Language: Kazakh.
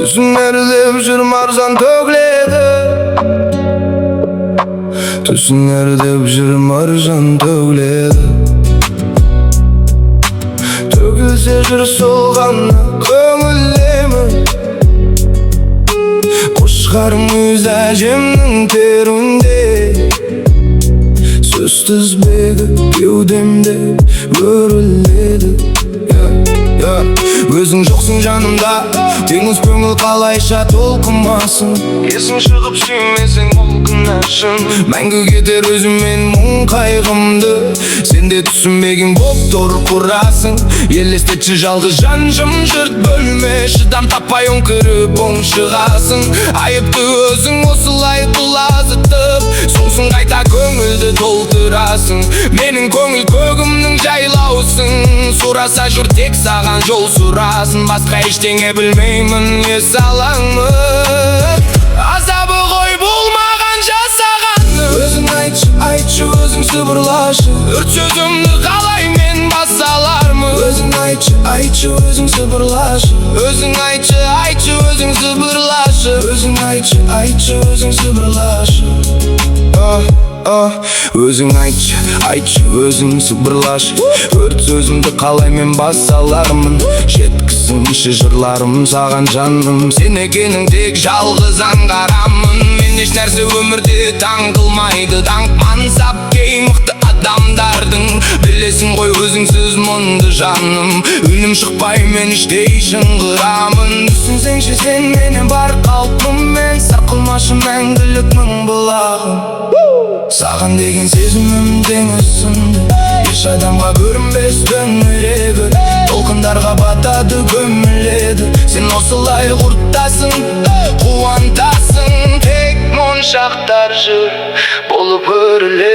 Түсінердеп жүрм арзан төгіледі, түсінердеп жүрм арзан төгіледі. Төгілсе жүр сол ғана көңілдемін, қошқарым өз әжемнің терінде. Сөз тізбегі кеудемде өріледі. Өзің жоқсың жанымда, теңіз көңіл қалайша толқымасын. Есің шығып сүймесең ол күнәшін, мәңгі кетер өзіммен мұң қайғымды. Сен де түсінбеген боп тұр құрасың. Елестетші жалғыз жан жым-жырт бөлме, шыдам таппай өңкіріп оң шығасың. Айыпты өзің осылай құлазытып, соңсын қайта көңілді толтырасың. Менің көңіл көгімнің жайлаусың, сұраса жүр тек саған жол сұрасын. Басқа ештеңе білмеймін, ес алаңмын. Азабы ғой бұл маған жасағаны. Өзің айтшы, айтшы, өзің сыбырлашы. Өрт сөзімді қалай мен баса алармын? Өзің айтшы, айтшы, өзің сыбырлашы. Өзің айтшы, айтшы, өзің сыбырлашы. Өзің айтшы, айтшы, өзің сыбырлашы. Өзің айтшы, айтшы, өзің сыбырлашы. Өрт сөзімді қалай мен баса алармын? Жеткізсінші жырларым саған жаным, сен екенің тек жалғыз аңғарамын. Мен еш нәрсе өмірде таң қылмайды, даңқ мансап кей мықты адамдардың. Білесің ғой өзіңсіз мұнды жаным, үнім шықпай мен іштей шыңғырамын. Түсінсеңші сен менен бар қалпыммен, сарқылмашы мәңгілік мың бұлағым. Саған деген сезімім теңізсіңді, еш адамға көрінбес төңірегі. Толқындарға батады көміледі, сен осылай құрттасың, қуантасың. Тек моншақтар жүр болып өріледі.